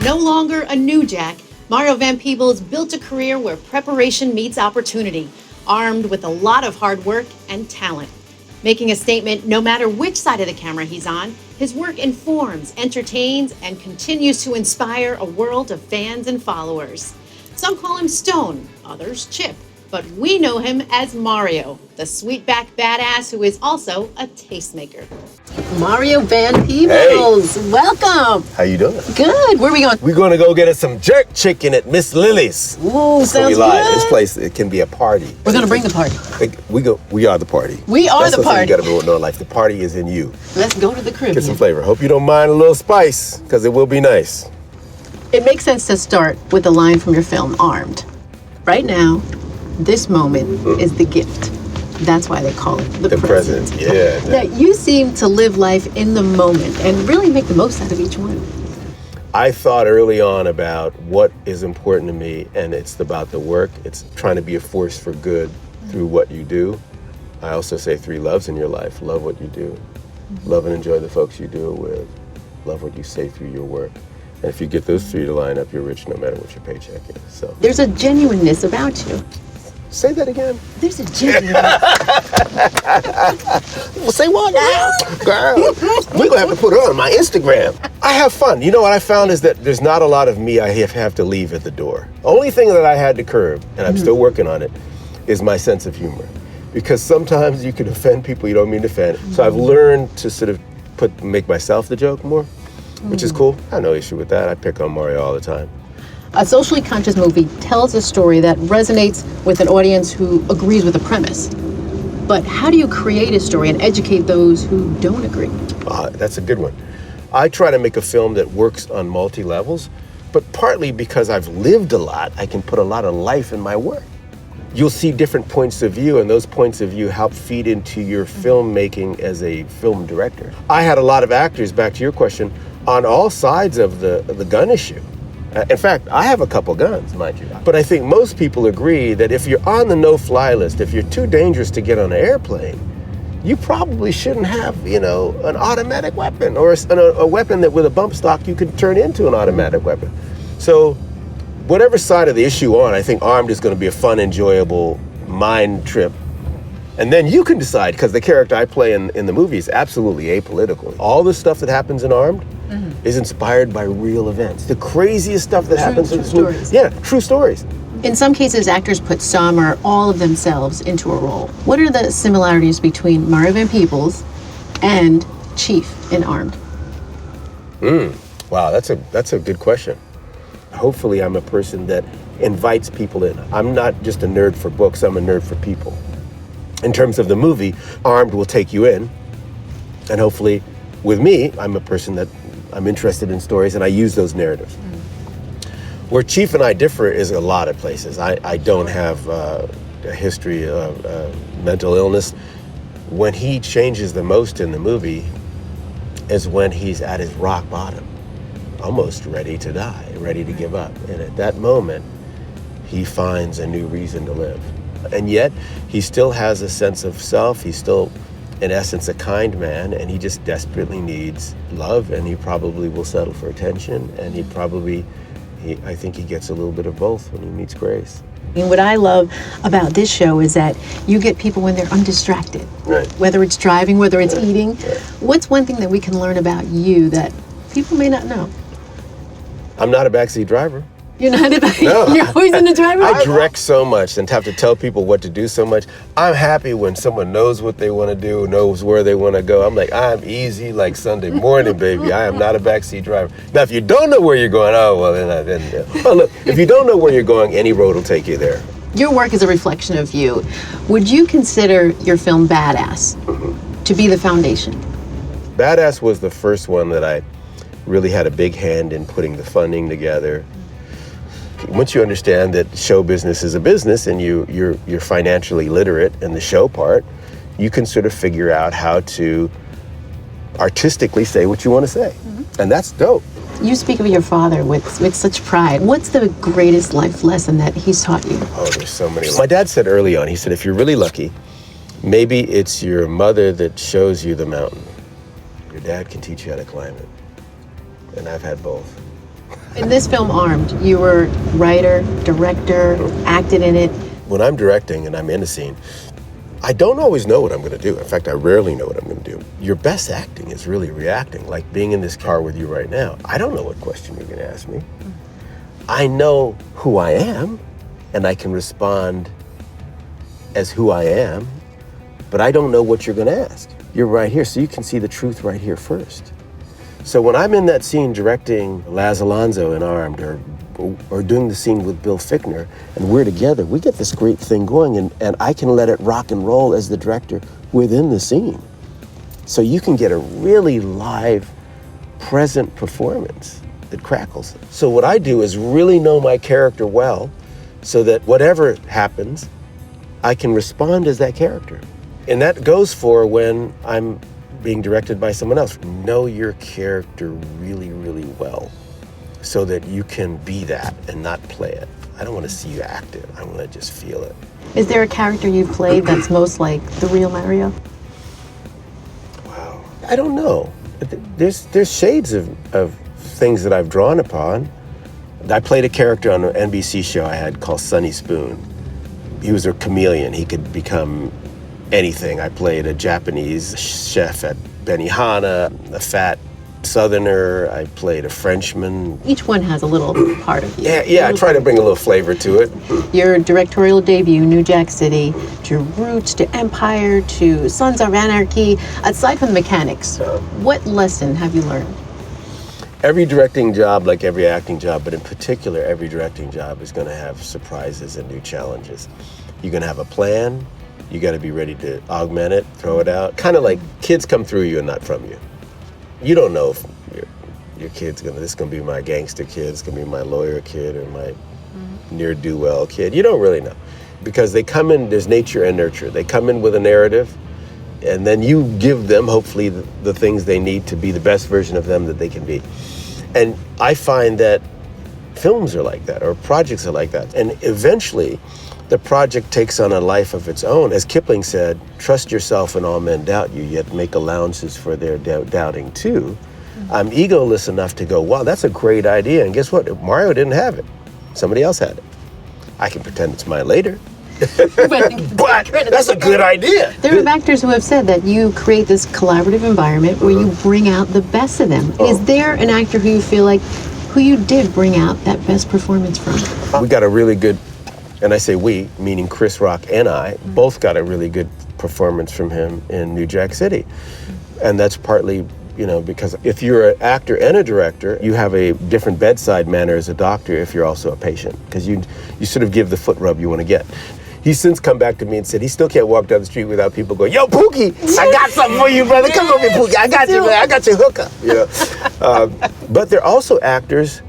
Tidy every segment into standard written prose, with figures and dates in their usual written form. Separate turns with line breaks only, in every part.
No longer a new Jack, Mario Van Peebles built a career where preparation meets opportunity, armed with a lot of hard work and talent. Making a statement no matter which side of the camera he's on, his work informs, entertains, and continues to inspire a world of fans and followers. Some call him Stone, others Chip, but we know him as Mario, the sweetback badass who is also a tastemaker. Mario Van Peebles,
Hey.
Welcome.
How you doing?
Good. Where are we going?
We're going to go get us some jerk chicken at Miss Lily's.
Ooh,
So
sounds
we live.
good.
This place, it can be a party.
We're going to bring the party.
We are the party.
We are
That's
the party.
You got to know in life. The party is in you.
Let's go to the Caribbean.
Get some flavor. Hope you don't mind a little spice, because it will be nice.
It makes sense to start with a line from your film, Armed. Right now, this moment is the gift. That's why they call it the present.
Yeah.
Now, you seem to live life in the moment and really make the most out of each one.
I thought early on about what is important to me, and it's about the work. It's trying to be a force for good through what you do. I also say 3 loves in your life. Love what you do. Love and enjoy the folks you do it with. Love what you say through your work. And if you get those 3 to line up, you're rich no matter what your paycheck is. So
There's a genuineness about you.
say that again.
There's a genuineness.
Well, say what now? Girl, we're going to have to put her on my Instagram. I have fun. You know what I found is that there's not a lot of me I have to leave at the door. Make thing that I had to curb, and I'm still working on it, is my sense of humor. Because sometimes you can offend people you don't mean to offend. So I've learned to sort of make myself the joke more, which is cool. I have no issue with that. I pick on Mario all the time.
A socially conscious movie tells a story that resonates with an audience who agrees with the premise. But how do you create a story and educate those who don't agree?
That's a good one. I try to make a film that works on multi-levels, but partly because I've lived a lot, I can put a lot of life in my work. You'll see different points of view, and those points of view help feed into your filmmaking as a film director. I had a lot of actors, back to your question, on all sides of the gun issue. In fact, I have a couple guns, mind you. But I think most people agree that if you're on the no-fly list, if you're too dangerous to get on an airplane, you probably shouldn't have, an automatic weapon or a weapon that with a bump stock you could turn into an automatic weapon. So whatever side of the issue on, I think Armed is going to be a fun, enjoyable mind trip. And then you can decide, because the character I play in the movie is absolutely apolitical. All the stuff that happens in Armed is inspired by real events. The craziest stuff that happens in this movie. Yeah, true stories.
In some cases, actors put some or all of themselves into a role. What are the similarities between Mario Van Peebles and Chief in Armed?
Wow, that's a good question. Hopefully I'm a person that invites people in. I'm not just a nerd for books, I'm a nerd for people. In terms of the movie, Armed will take you in, and hopefully with me, I'm a person that I'm interested in stories and I use those narratives. Where Chief and I differ is a lot of places. I don't have a history of mental illness. When he changes the most in the movie is when he's at his rock bottom, almost ready to die, ready to give up. And at that moment, he finds a new reason to live. And yet, he still has a sense of self. He's still, in essence, a kind man, and he just desperately needs love, and he probably will settle for attention, and I think he gets a little bit of both when he meets Grace.
And what I love about this show is that you get people when they're undistracted.
Right.
Whether it's driving, whether it's eating.
Right.
What's one thing that we can learn about you that people may not know?
I'm not a backseat driver.
You're not about
No.
You're always in the driver's
I direct so much and have to tell people what to do so much. I'm happy when someone knows what they want to do, knows where they want to go. I'm like, I'm easy like Sunday morning, baby. I am not a backseat driver. Now, if you don't know where you're going, well, look, if you don't know where you're going, any road will take you there.
Your work is a reflection of you. Would you consider your film Badass to be the foundation?
Badass was the first one that I really had a big hand in putting the funding together. Once you understand that show business is a business and you're financially literate in the show part, you can sort of figure out how to artistically say what you want to say. And that's dope.
You speak of your father with such pride. What's the greatest life lesson that he's taught you?
Oh, there's so many. My dad said early on, he said, if you're really lucky, maybe it's your mother that shows you the mountain. Your dad can teach you how to climb it. And I've had both.
In this film, Armed, you were writer, director, acted in it.
When I'm directing and I'm in a scene, I don't always know what I'm going to do. In fact, I rarely know what I'm going to do. Your best acting is really reacting, like being in this car with you right now. I don't know what question you're going to ask me. I know who I am, and I can respond as who I am, but I don't know what you're going to ask. You're right here, so you can see the truth right here first. So when I'm in that scene directing Laz Alonso in Armed, or doing the scene with Bill Fichtner, and we're together, we get this great thing going, and I can let it rock and roll as the director within the scene. So you can get a really live, present performance that crackles. So what I do is really know my character well, so that whatever happens, I can respond as that character. And that goes for when I'm being directed by someone else. Know your character really, really well, so that you can be that and not play it. I don't want to see you act it. I want to just feel it.
Is there a character you've played that's most like the real Mario?
Wow. I don't know. There's shades of things that I've drawn upon. I played a character on an NBC show I had called Sonny Spoon. He was a chameleon. He could become anything. I played a Japanese chef at Benihana, a fat Southerner. I played a Frenchman.
Each one has a little part of you.
Yeah. I try to bring a little flavor to it.
Your directorial debut, New Jack City, to Roots, to Empire, to Sons of Anarchy. Aside from the mechanics, what lesson have you learned?
Every directing job, like every acting job, but in particular, every directing job is going to have surprises and new challenges. You're going to have a plan. You got to be ready to augment it, throw it out. Kind of like kids come through you and not from you. You don't know if your kid's this is gonna be my gangster kid, it's gonna be my lawyer kid, or my ne'er-do-well kid. You don't really know, because they come in. There's nature and nurture. They come in with a narrative, and then you give them hopefully the things they need to be the best version of them that they can be. And I find that films are like that, or projects are like that, and eventually the project takes on a life of its own. As Kipling said, trust yourself and all men doubt you, yet make allowances for their doubting too. I'm egoless enough to go, wow, that's a great idea. And guess what? Mario didn't have it. Somebody else had it. I can pretend it's mine later. But that's a good idea.
There are actors who have said that you create this collaborative environment where you bring out the best of them. Is there an actor who you feel like, who you did bring out that best performance from?
We got a really good, and I say we, meaning Chris Rock and I, both got a really good performance from him in New Jack City. And that's partly, because if you're an actor and a director, you have a different bedside manner as a doctor if you're also a patient, because you sort of give the foot rub you want to get. He's since come back to me and said he still can't walk down the street without people going, yo, Pookie, I got something for you, brother. Come over here, Pookie. I got you, man. I got your hookup. But there are also actors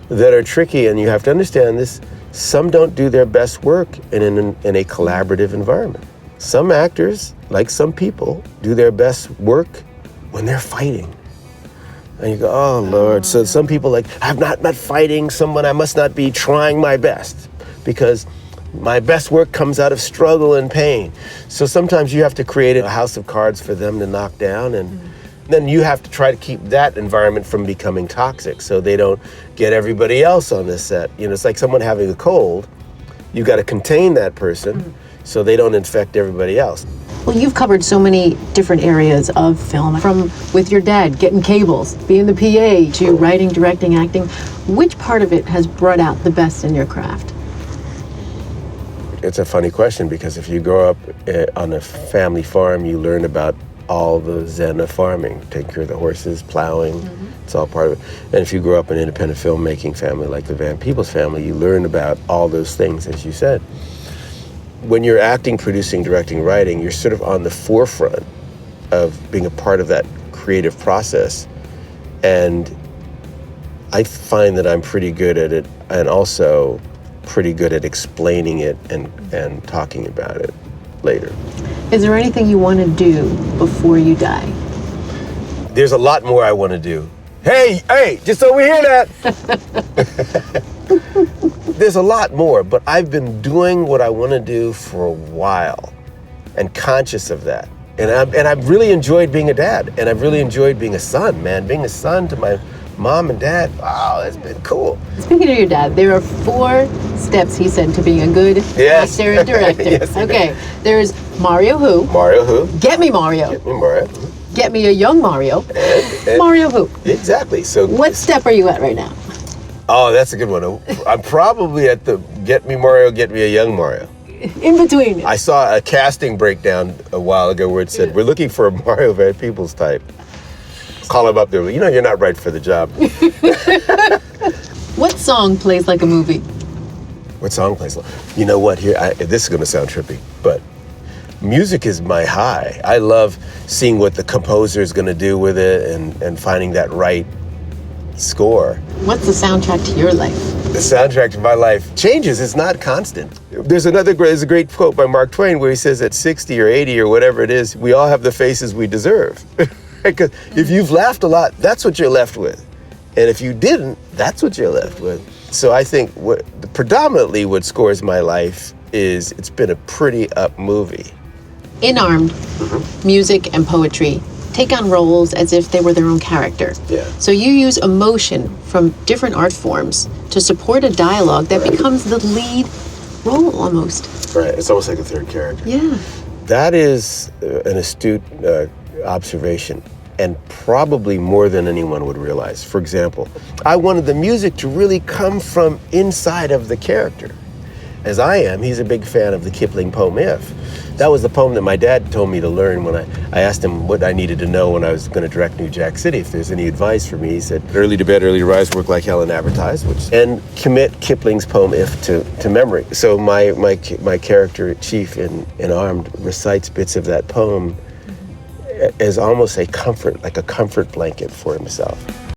that are tricky, and you have to understand this. Some don't do their best work in a collaborative environment. Some actors, like some people, do their best work when they're fighting. And you go, oh, Lord. So some people I'm not fighting someone. I must not be trying my best, because my best work comes out of struggle and pain. So sometimes you have to create a house of cards for them to knock down, and then you have to try to keep that environment from becoming toxic so they don't get everybody else on the set. It's like someone having a cold. You've got to contain that person so they don't infect everybody else.
Well, you've covered so many different areas of film, from with your dad, getting cables, being the PA, to writing, directing, acting. Which part of it has brought out the best in your craft?
It's a funny question, because if you grow up on a family farm, you learn about all the zen of farming, taking care of the horses, plowing, it's all part of it. And if you grow up in an independent filmmaking family like the Van Peebles family, you learn about all those things, as you said. When you're acting, producing, directing, writing, you're sort of on the forefront of being a part of that creative process. And I find that I'm pretty good at it, and also pretty good at explaining it and talking about it later.
Is there anything you want to do before you die?
There's a lot more I want to do. Hey, just so we hear that. There's a lot more, but I've been doing what I want to do for a while, and conscious of that. And I've really enjoyed being a dad, and I've really enjoyed being a son, man. Being a son to Mom and Dad, wow, that's been cool.
Speaking of your dad, there are 4 steps he said to being a good actor and director.
Yes,
okay, there's Mario who?
Mario who?
Get me Mario.
Get me Mario.
Get me a young Mario.
And
Mario who?
Exactly. So
What step are you at right now?
Oh, that's a good one. I'm probably at the get me Mario, get me a young Mario.
In between.
I saw a casting breakdown a while ago where it said, we're looking for a Mario Van Peebles type. Call him up there. You know, you're not right for the job.
What song plays like a movie?
What song plays? You know what? This is going to sound trippy, but music is my high. I love seeing what the composer is going to do with it and finding that right score.
What's the soundtrack to your life?
The soundtrack to my life changes. It's not constant. There's a great quote by Mark Twain where he says at 60 or 80 or whatever it is, we all have the faces we deserve. Because if you've laughed a lot, that's what you're left with. And if you didn't, that's what you're left with. So I think predominantly what scores my life is it's been a pretty up movie.
In Armed, music and poetry take on roles as if they were their own character.
Yeah.
So you use emotion from different art forms to support a dialogue that becomes the lead role almost.
Right, it's almost like a third character.
Yeah.
That is an astute observation, and probably more than anyone would realize. For example, I wanted the music to really come from inside of the character. As I am, he's a big fan of the Kipling poem If. That was the poem that my dad told me to learn when I asked him what I needed to know when I was going to direct New Jack City, if there's any advice for me. He said, early to bed, early to rise, work like hell and advertise, and commit Kipling's poem If to memory. So my character, Chief in Armed, recites bits of that poem as almost a comfort, like a comfort blanket for himself.